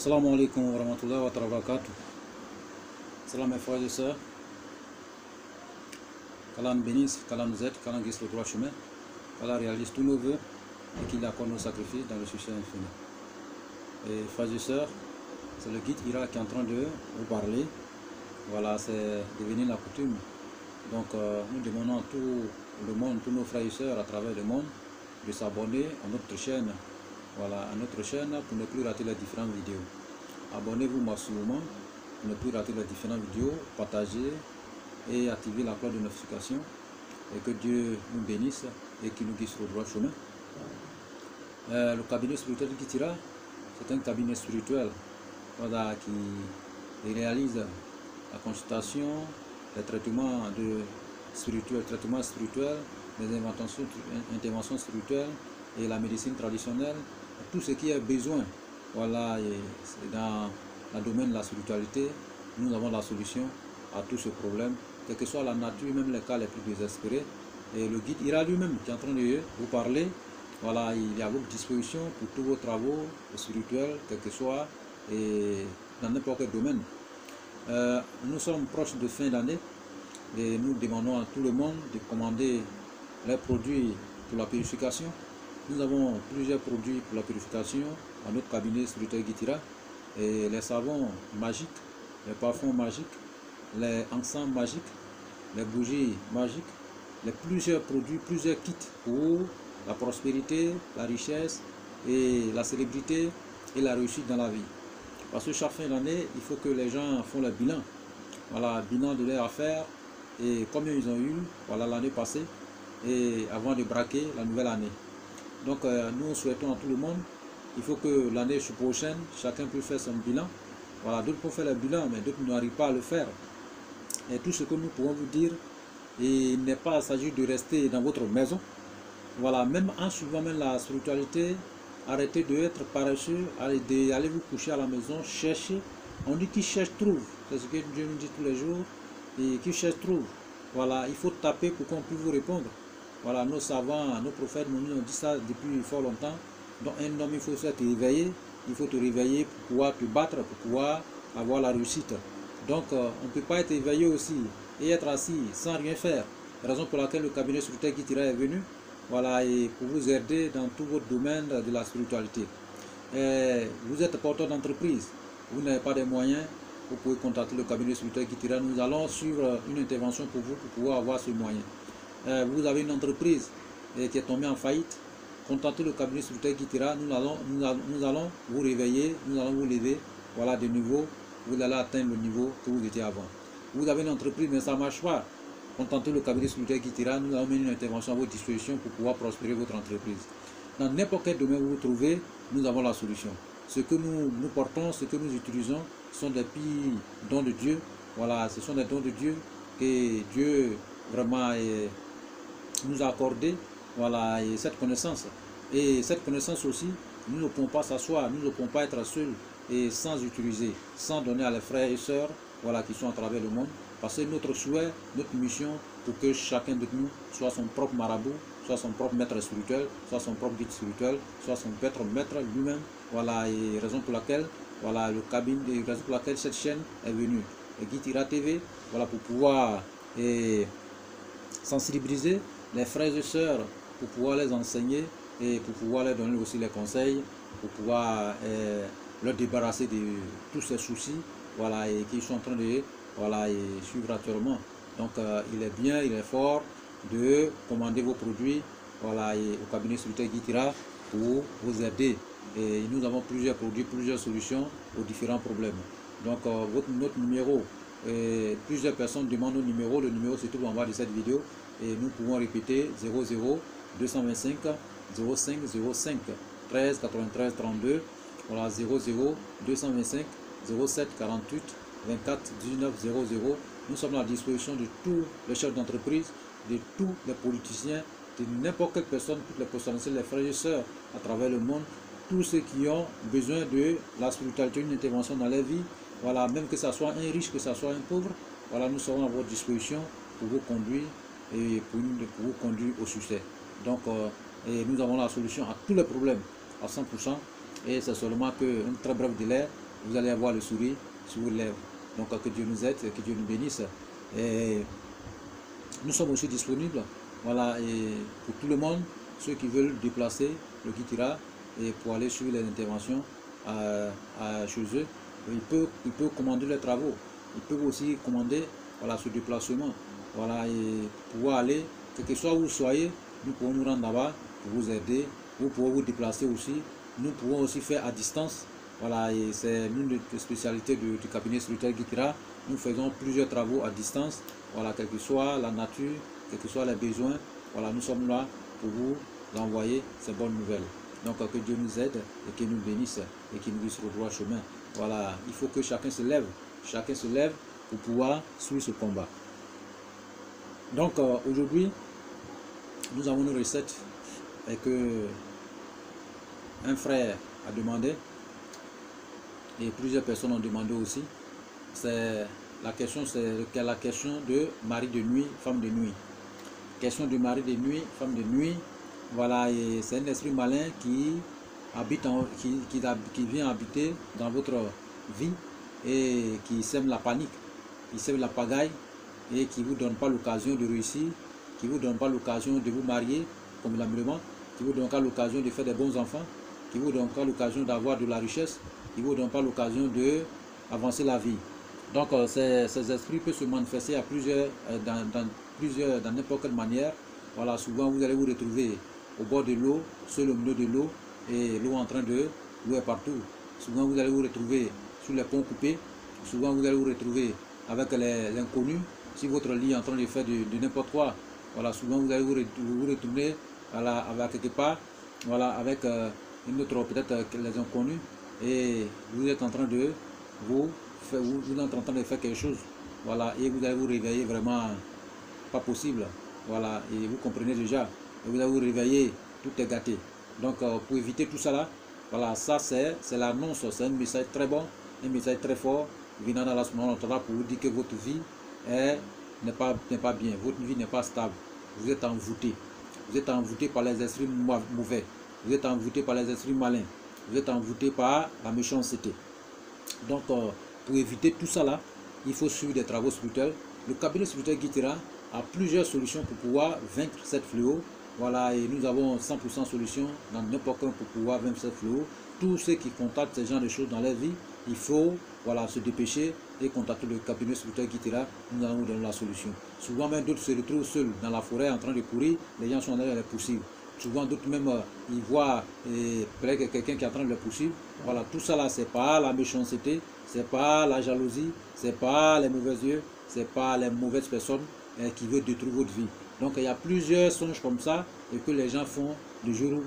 Assalamu alaikum wa rahmatullahi wa barakatuh. Salam mes frères et sœurs. Qu'Allah nous bénisse, qu'Allah nous aide, qu'Allah guide le droit chemin, qu'Allah réalise tous nos vœux et qu'il accorde nos sacrifices dans le succès infini. Et frères et sœurs, c'est le guide Ira qui est en train de vous parler. Voilà, c'est devenu la coutume. Donc nous demandons à tout le monde, tous nos frères et sœurs à travers le monde, de s'abonner à notre chaîne. Voilà, à notre chaîne pour ne plus rater les différentes vidéos. Abonnez-vous massivement pour ne plus rater les différentes vidéos, partagez et activez la cloche de notification. Et que Dieu nous bénisse et qu'il nous guide sur le droit chemin. Le cabinet spirituel de Guitira, c'est un cabinet spirituel, voilà, qui réalise la consultation, les traitements spirituels, les interventions spirituelles et la médecine traditionnelle, tout ce qui est besoin. Voilà, et dans le domaine de la spiritualité, nous avons la solution à tous ces problèmes, quelle que soit la nature, même les cas les plus désespérés. Et le guide Ira lui-même qui est en train de vous parler, voilà, il est à votre disposition pour tous vos travaux spirituels, quel que soit, et dans n'importe quel domaine. Nous sommes proches de fin d'année et nous demandons à tout le monde de commander les produits pour la purification. Nous avons plusieurs produits pour la purification à notre cabinet spirituel Guitira, et les savons magiques, les parfums magiques, les encens magiques, les bougies magiques, les plusieurs produits, plusieurs kits pour la prospérité, la richesse et la célébrité et la réussite dans la vie. Parce que chaque fin d'année, il faut que les gens font le bilan. Voilà, bilan de leurs affaires et combien ils ont eu, voilà, l'année passée, et avant de braquer la nouvelle année. Donc nous souhaitons à tout le monde, il faut que l'année prochaine, chacun puisse faire son bilan. Voilà, d'autres peuvent faire le bilan, mais d'autres n'arrivent pas à le faire. Et tout ce que nous pouvons vous dire, il n'est pas s'agir de rester dans votre maison. Voilà, même en suivant même la spiritualité, arrêtez d'être paresseux, allez vous coucher à la maison, cherchez. On dit qui cherche trouve, c'est ce que Dieu nous dit tous les jours. Et qui cherche trouve. Voilà, il faut taper pour qu'on puisse vous répondre. Voilà, nos savants, nos prophètes nous ont dit ça depuis fort longtemps. Donc un homme, il faut se réveiller, il faut te réveiller pour pouvoir te battre, pour pouvoir avoir la réussite. Donc on ne peut pas être éveillé aussi et être assis sans rien faire. Raison pour laquelle le cabinet spirituel Guitira est venu, voilà, et pour vous aider dans tout votre domaine de la spiritualité. Et vous êtes porteur d'entreprise, vous n'avez pas de moyens, vous pouvez contacter le cabinet spirituel Guitira. Nous allons suivre une intervention pour vous pour pouvoir avoir ce moyen. Vous avez une entreprise qui est tombée en faillite, contactez le cabinet spirituel Guitira. Nous allons vous réveiller, nous allons vous lever, voilà, de nouveau, vous allez atteindre le niveau que vous étiez avant. Vous avez une entreprise mais ça ne marche pas, contactez le cabinet spirituel Guitira. Nous allons mener une intervention à votre disposition pour pouvoir prospérer votre entreprise. Dans n'importe quel domaine où vous vous trouvez, nous avons la solution. Ce que nous portons, ce que nous utilisons, sont des petits dons de Dieu. Voilà, ce sont des dons de Dieu que Dieu vraiment nous a accordé, voilà, et cette connaissance. Et cette connaissance aussi, nous ne pouvons pas s'asseoir, nous ne pouvons pas être seuls et sans utiliser, sans donner à les frères et sœurs, voilà, qui sont à travers le monde. Parce que notre souhait, notre mission, pour que chacun de nous soit son propre marabout, soit son propre maître spirituel, soit son propre guide spirituel, soit son maître lui-même. Voilà, et raison pour laquelle, voilà, le cabinet, raison pour laquelle cette chaîne est venue. Et Guitira TV, voilà, pour pouvoir sensibiliser les frères et sœurs, pour pouvoir les enseigner et pour pouvoir leur donner aussi les conseils, pour pouvoir leur débarrasser de tous ces soucis, voilà, et qui sont en train de, voilà, et suivre actuellement. Donc il est bien, il est fort de commander vos produits, voilà, et au cabinet spirituel Guitira pour vous aider. Et nous avons plusieurs produits, plusieurs solutions aux différents problèmes. Donc notre numéro, plusieurs personnes demandent le numéro se trouve en bas de cette vidéo et nous pouvons répéter 00 225 05 05 13 93 32, voilà, 00 225 07 48 24 19 00. Nous sommes à la disposition de tous les chefs d'entreprise, de tous les politiciens, de n'importe quelle personne, toutes les personnalités, les frères et sœurs à travers le monde, tous ceux qui ont besoin de la spiritualité, une intervention dans leur vie, voilà, même que ce soit un riche, que ce soit un pauvre, voilà, nous serons à votre disposition pour vous conduire et pour vous conduire au succès. Donc, nous avons la solution à tous les problèmes à 100%, et c'est seulement qu'un très bref délai vous allez avoir le sourire sur vos lèvres. Donc que Dieu nous aide, que Dieu nous bénisse. Et nous sommes aussi disponibles, voilà, et pour tout le monde, ceux qui veulent déplacer le Guitira et pour aller suivre les interventions chez eux, ils peuvent commander les travaux. Ils peuvent aussi commander, voilà, ce déplacement, voilà, et pouvoir aller, quel que soit où vous soyez, nous pouvons nous rendre là-bas pour vous aider. Vous pouvez vous déplacer aussi. Nous pouvons aussi faire à distance. Voilà, et c'est l'une des spécialités du cabinet spirituel Guitira. Nous faisons plusieurs travaux à distance. Voilà, quelle que soit la nature, quels que soient les besoins. Voilà, nous sommes là pour vous envoyer ces bonnes nouvelles. Donc que Dieu nous aide et qu'il nous bénisse et qu'il nous guide sur le droit chemin. Voilà, il faut que chacun se lève. Chacun se lève pour pouvoir suivre ce combat. Donc aujourd'hui, nous avons une recette et que un frère a demandé et plusieurs personnes ont demandé aussi. C'est la question de mari de nuit, femme de nuit. Question de mari de nuit, femme de nuit. Voilà, et c'est un esprit malin qui habite qui vient habiter dans votre vie et qui sème la panique, qui sème la pagaille et qui ne vous donne pas l'occasion de réussir, qui ne vous donne pas l'occasion de vous marier comme la demande, qui ne vous donne pas l'occasion de faire des bons enfants, qui ne vous donne pas l'occasion d'avoir de la richesse, qui ne vous donne pas l'occasion d'avancer la vie. Donc ces esprits peuvent se manifester à dans n'importe quelle manière. Voilà, souvent vous allez vous retrouver au bord de l'eau, seul au milieu de l'eau, et l'eau en train de l'eau est partout. Souvent vous allez vous retrouver sur les ponts coupés, souvent vous allez vous retrouver avec l'inconnu, si votre lit est en train de faire de n'importe quoi. Voilà, souvent vous allez vous retrouver avec quelque part, voilà, avec une autre, peut-être les inconnus, et vous êtes en train de vous êtes en train de faire quelque chose, voilà, et vous allez vous réveiller vraiment pas possible, voilà, et vous comprenez déjà, et vous allez vous réveiller, tout est gâté. Donc pour éviter tout ça là, voilà, ça c'est l'annonce, c'est un message très bon, un message très fort, venant dans la semaine pour vous dire que votre vie n'est pas bien, votre vie n'est pas stable, vous êtes envoûté par les esprits mauvais, vous êtes envoûté par les esprits malins, vous êtes envoûté par la méchanceté. Donc pour éviter tout ça là, il faut suivre des travaux spirituels. Le cabinet spirituel Guitira a plusieurs solutions pour pouvoir vaincre cette fléau. Voilà, et nous avons 100% solution dans n'importe quoi pour pouvoir vaincre cette fléau. Tous ceux qui contactent ce genre de choses dans leur vie, il faut, voilà, se dépêcher et contacter le cabinet spirituel Guitira. Nous allons vous donner la solution. Souvent même d'autres se retrouvent seuls dans la forêt en train de courir, les gens sont en train de les poursuivre. Souvent d'autres même ils voient quelqu'un qui est en train de les poursuivre. Voilà, tout ça là, c'est pas la méchanceté, c'est pas la jalousie, c'est pas les mauvais yeux, c'est pas les mauvaises personnes qui veulent détruire votre vie. Donc il y a plusieurs songes comme ça et que les gens font de jour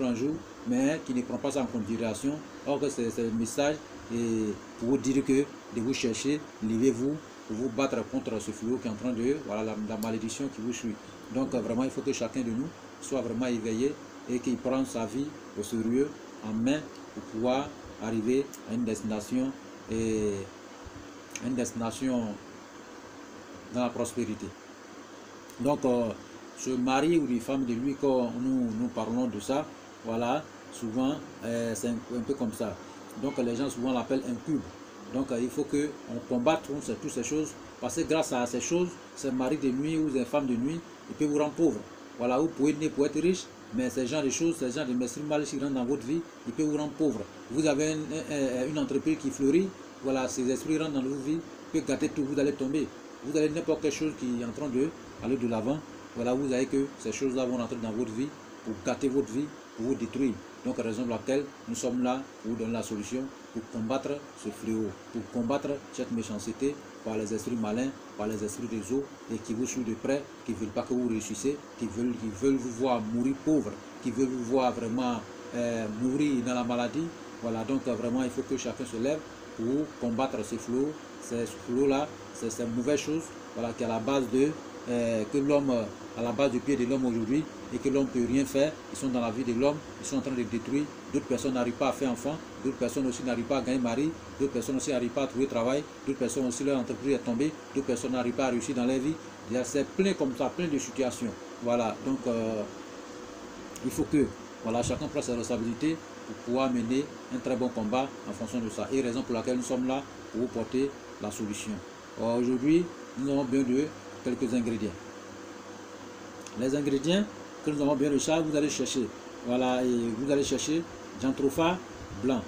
en jour, mais qui ne prennent pas ça en considération. Or que c'est le message et pour vous dire que de vous chercher, levez-vous pour vous battre contre ce fléau qui est en train de, voilà, la malédiction qui vous suit. Donc vraiment il faut que chacun de nous soit vraiment éveillé et qu'il prenne sa vie au sérieux en main pour pouvoir arriver à une destination dans la prospérité. Donc ce mari ou les femmes de lui, quand nous parlons de ça, voilà, souvent c'est un peu comme ça. Donc les gens souvent l'appellent incube. Donc il faut qu'on combatte contre toutes ces choses, parce que grâce à ces choses, ces maris de nuit ou ces femmes de nuit, ils peuvent vous rendre pauvre. Voilà, vous pouvez naître pour être riche, mais ces genres de choses, ces genres de messieurs mal qui rentrent dans votre vie, ils peuvent vous rendre pauvre. Vous avez une entreprise qui fleurit, voilà, ces esprits rentrent dans votre vie, ils peuvent gâter tout, vous allez tomber. Vous avez n'importe quelle chose qui est en train d'aller de l'avant, voilà, vous savez que ces choses-là vont rentrer dans votre vie pour gâter votre vie, pour vous détruire. Donc, raison pour laquelle nous sommes là pour vous donner la solution, pour combattre ce fléau, pour combattre cette méchanceté par les esprits malins, par les esprits des eaux, et qui vous suivent de près, qui ne veulent pas que vous réussissiez, qui veulent vous voir mourir pauvre, qui veulent vous voir vraiment mourir dans la maladie. Voilà, donc vraiment, il faut que chacun se lève pour combattre ce fléau. Ce fléau-là, c'est cette mauvaise chose, voilà, qui est à la base que l'homme, à la base du pied de l'homme aujourd'hui, et que l'homme ne peut rien faire. Ils sont dans la vie de l'homme, ils sont en train de détruire. D'autres personnes n'arrivent pas à faire enfant, d'autres personnes aussi n'arrivent pas à gagner mari, d'autres personnes aussi n'arrivent pas à trouver travail, d'autres personnes aussi leur entreprise est tombée, d'autres personnes n'arrivent pas à réussir dans leur vie. C'est plein comme ça, plein de situations. Voilà, donc il faut que, voilà, chacun prenne ses responsabilités pour pouvoir mener un très bon combat en fonction de ça. Et raison pour laquelle nous sommes là pour vous porter la solution. Aujourd'hui, nous avons besoin de quelques ingrédients. Les ingrédients que nous avons besoin de ça, vous allez chercher. Voilà, et vous allez chercher jantropha blanc.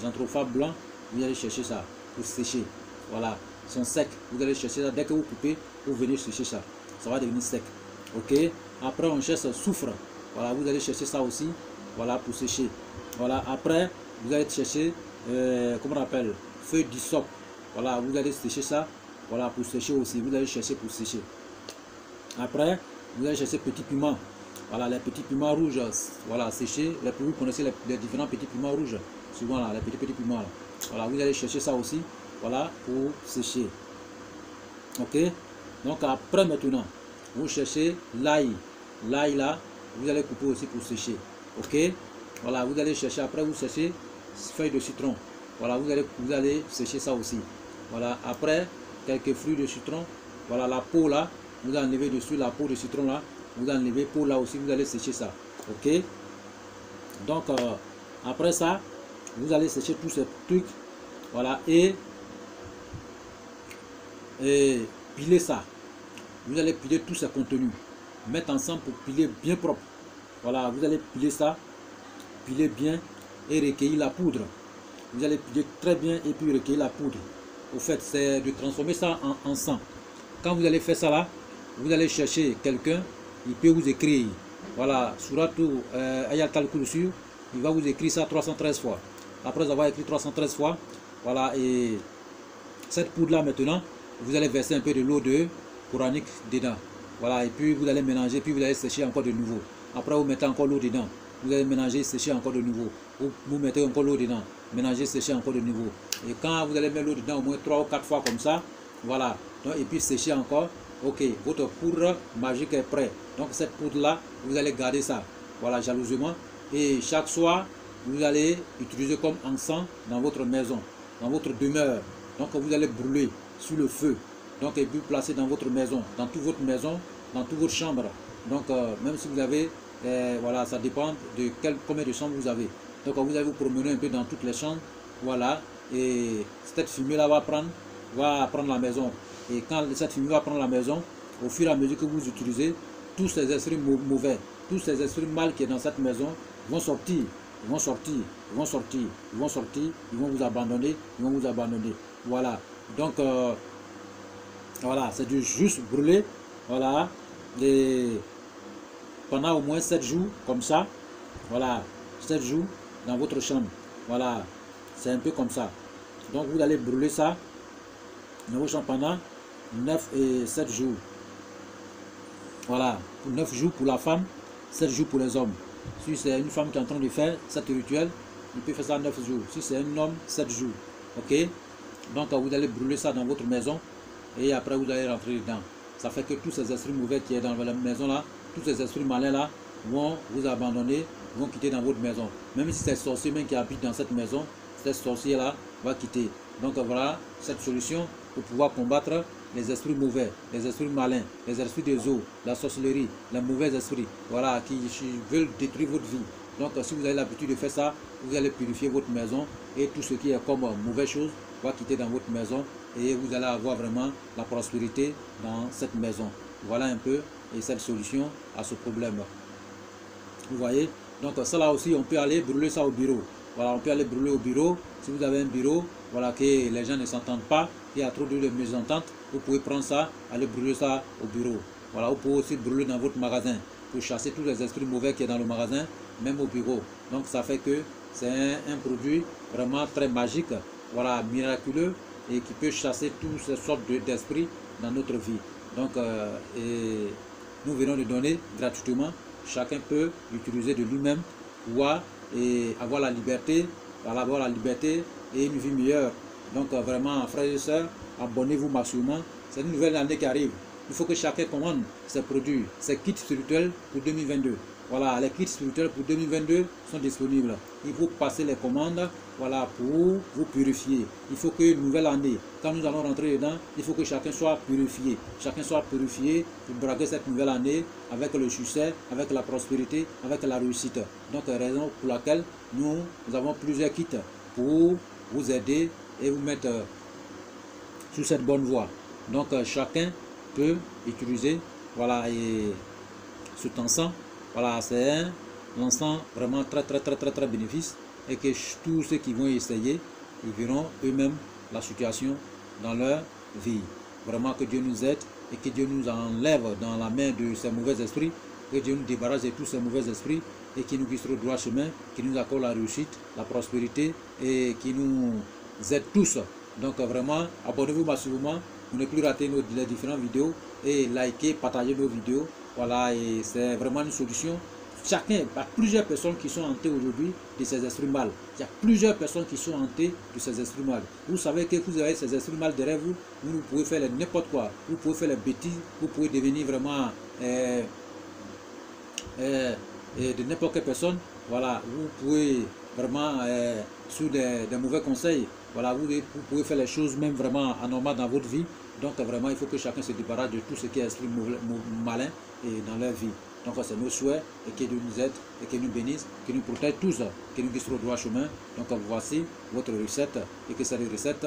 Jantropha blanc, vous allez chercher ça pour sécher. Voilà, ils sont secs. Vous allez chercher ça. Dès que vous coupez, vous venez chercher ça. Ça va devenir sec. Ok. Après, on cherche soufre. Voilà, vous allez chercher ça aussi. Voilà, pour sécher. Voilà, après, vous allez chercher, comment on appelle, feuille d'hysope. Voilà, vous allez sécher ça. Voilà, pour sécher aussi. Vous allez chercher pour sécher. Après, vous allez chercher petits piments. Voilà, les petits piments rouges. Voilà, séchés. Vous connaissez les différents petits piments rouges. Souvent là, les petits piments là. Voilà, vous allez chercher ça aussi. Voilà, pour sécher. Ok. Donc après maintenant, vous cherchez l'ail. L'ail là, vous allez couper aussi pour sécher. Ok. Voilà, vous allez chercher. Après, vous cherchez feuilles de citron. Voilà, vous allez sécher ça aussi. Voilà, après quelques fruits de citron. Voilà, la peau là, vous enlevez dessus la peau de citron là. Vous enlevez peau là aussi, vous allez sécher ça. Ok. Donc après ça, vous allez sécher tous ces trucs. Voilà, et piler ça. Vous allez piler tous ces contenus. Mettre ensemble pour piler bien propre. Voilà, vous allez piler ça. Piler bien et recueillir la poudre. Vous allez piler très bien et puis recueillir la poudre. Au fait, c'est de transformer ça en sang. Quand vous allez faire ça là, vous allez chercher quelqu'un, il peut vous écrire. Voilà, Suratu Ayatal Kursi, il va vous écrire ça 313 fois. Après avoir écrit 313 fois, voilà, et cette poudre là maintenant, vous allez verser un peu de l'eau de coranique dedans. Voilà, et puis vous allez mélanger, puis vous allez sécher encore de nouveau. Après vous mettez encore l'eau dedans. Vous allez mélanger, sécher encore de nouveau. Vous mettez encore l'eau dedans. Mélanger, sécher encore de nouveau. Et quand vous allez mettre l'eau dedans au moins 3 ou 4 fois comme ça, voilà. Donc, et puis sécher encore. Ok, votre poudre magique est prête. Donc cette poudre là, vous allez garder ça. Voilà, jalousement. Et chaque soir, vous allez utiliser comme encens dans votre maison, dans votre demeure. Donc vous allez brûler sur le feu. Donc et puis placer dans votre maison, dans toute votre maison, dans toute votre chambre. Donc même si vous avez, voilà, ça dépend de combien de chambres vous avez. Donc vous allez vous promener un peu dans toutes les chambres. Voilà, et cette fumée là va prendre la maison. Et quand cette fumée va prendre la maison, au fur et à mesure que vous utilisez, tous ces esprits mauvais, tous ces esprits mal qui sont dans cette maison vont sortir, ils vont sortir, ils vont sortir, ils vont sortir, ils vont vous abandonner, ils vont vous abandonner. Voilà, donc voilà, c'est du juste brûler, voilà, pendant au moins 7 jours, comme ça, voilà, 7 jours dans votre chambre, voilà, c'est un peu comme ça. Donc vous allez brûler ça dans vos chambres pendant 9 et 7 jours. Voilà, 9 jours pour la femme, 7 jours pour les hommes. Si c'est une femme qui est en train de faire cet rituel, il peut faire ça 9 jours. Si c'est un homme, 7 jours. Ok? Donc vous allez brûler ça dans votre maison et après vous allez rentrer dedans. Ça fait que tous ces esprits mauvais qui sont dans la maison là, tous ces esprits malins là, vont vous abandonner, vont quitter dans votre maison. Même si c'est sorcier même qui habite dans cette maison, ces sorciers là va quitter. Donc voilà cette solution pour pouvoir combattre les esprits mauvais, les esprits malins, les esprits des eaux, la sorcellerie, les mauvais esprits, voilà, qui veulent détruire votre vie. Donc si vous avez l'habitude de faire ça, vous allez purifier votre maison et tout ce qui est comme mauvaise chose va quitter dans votre maison et vous allez avoir vraiment la prospérité dans cette maison. Voilà un peu et cette solution à ce problème. Vous voyez, donc ça là aussi on peut aller brûler ça au bureau. Voilà, on peut aller brûler au bureau. Si vous avez un bureau, voilà, que les gens ne s'entendent pas, il y a trop de mésententes, vous pouvez prendre ça, aller brûler ça au bureau. Voilà, vous pouvez aussi brûler dans votre magasin pour chasser tous les esprits mauvais qui sont dans le magasin, même au bureau. Donc ça fait que c'est un produit vraiment très magique, voilà, miraculeux et qui peut chasser toutes ces sortes d'esprits dans notre vie. Donc et nous venons de donner gratuitement. Chacun peut l'utiliser de lui-même pour avoir la liberté, avoir la liberté et une vie meilleure. Donc vraiment, frères et sœurs, abonnez-vous maximum. C'est une nouvelle année qui arrive. Il faut que chacun commande ses produits, ses kits spirituels pour 2022. voilà, les kits spirituels pour 2022 sont disponibles. Il faut passer les commandes, voilà, pour vous purifier. Il faut que nouvelle année, quand nous allons rentrer dedans, il faut que chacun soit purifié. Chacun soit purifié pour braquer cette nouvelle année avec le succès, avec la prospérité, avec la réussite. Donc, raison pour laquelle nous avons plusieurs kits pour vous aider et vous mettre sur cette bonne voie. Donc, chacun peut utiliser, voilà, et cet encens. Voilà, c'est un encens vraiment très bénéfice, et que tous ceux qui vont essayer, ils verront eux-mêmes la situation dans leur vie. Vraiment que Dieu nous aide et que Dieu nous enlève dans la main de ces mauvais esprits, que Dieu nous débarrasse de tous ces mauvais esprits et qui nous guide sur le droit chemin, qui nous accorde la réussite, la prospérité et qui nous aide tous. Donc vraiment, abonnez-vous massivement pour ne plus rater les différentes vidéos et likez, partagez nos vidéos. Voilà, et c'est vraiment une solution. Chacun, il y a plusieurs personnes qui sont hantées aujourd'hui de ces esprits mal. Il y a plusieurs personnes qui sont hantées de ces esprits mal. Vous savez que vous avez ces esprits mal derrière vous, vous pouvez faire n'importe quoi. Vous pouvez faire les bêtises, vous pouvez devenir vraiment de n'importe quelle personne. Voilà, vous pouvez vraiment, sous des mauvais conseils, voilà, vous pouvez faire les choses même vraiment anormales dans votre vie. Donc vraiment, il faut que chacun se débarrasse de tout ce qui est esprit malin et dans leur vie. Donc c'est nos souhaits, et que Dieu nous aide, et qu'il nous bénisse, qu'il nous protège tous, qu'il nous guide sur le droit chemin. Donc voici votre recette, et que cette recette,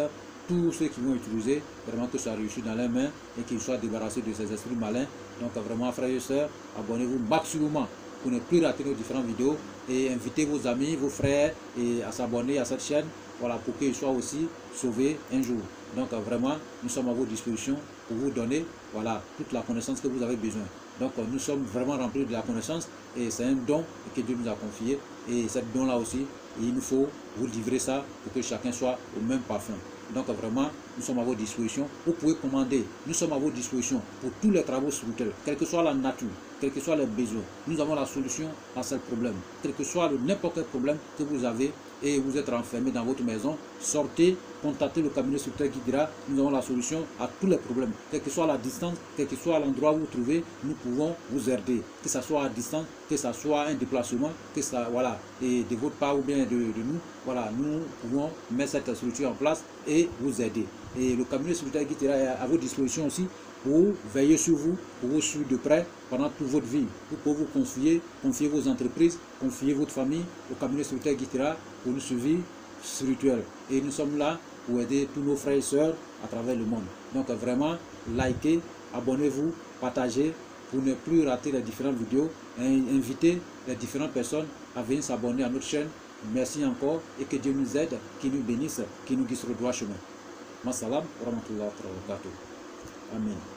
tous ceux qui vont utiliser, vraiment que ça réussisse dans leurs mains, et qu'ils soient débarrassés de ces esprits malins. Donc vraiment, frères et sœurs, abonnez-vous maximum pour ne plus rater nos différentes vidéos, et invitez vos amis, vos frères, et à s'abonner à cette chaîne, voilà, pour qu'ils soient aussi sauvés un jour. Donc vraiment, nous sommes à vos dispositions pour vous donner, voilà, toute la connaissance que vous avez besoin. Donc nous sommes vraiment remplis de la connaissance, et c'est un don que Dieu nous a confié, et ce don-là aussi, il nous faut vous livrer ça pour que chacun soit au même parfum. Donc vraiment, nous sommes à vos dispositions. Vous pouvez commander. Nous sommes à vos dispositions pour tous les travaux spirituels, quelle que soit la nature, quels que soient les besoins. Nous avons la solution à ce problème. Quel que soit n'importe quel problème que vous avez et vous êtes enfermé dans votre maison, sortez, contactez le cabinet spirituel qui dira, nous avons la solution à tous les problèmes. Quelle que soit la distance, quel que soit l'endroit où vous vous trouvez, nous pouvons vous aider. Que ce soit à distance, que ce soit un déplacement, que ça, voilà, et de votre part ou bien de nous, voilà, nous pouvons mettre cette solution en place et vous aider. Et le cabinet spirituel qui est à votre disposition aussi pour veiller sur vous, pour vous suivre de près pendant toute votre vie. Vous pouvez vous confier vos entreprises, confier votre famille au cabinet spirituel Guitera pour nous suivi spirituel. Et nous sommes là pour aider tous nos frères et sœurs à travers le monde. Donc vraiment, likez, abonnez-vous, partagez pour ne plus rater les différentes vidéos et invitez les différentes personnes à venir s'abonner à notre chaîne. Merci encore et que Dieu nous aide, qu'il nous bénisse, qu'il nous guide sur le droit chemin. Massalam, wa rahmatullahi wa barakatuh. Amen.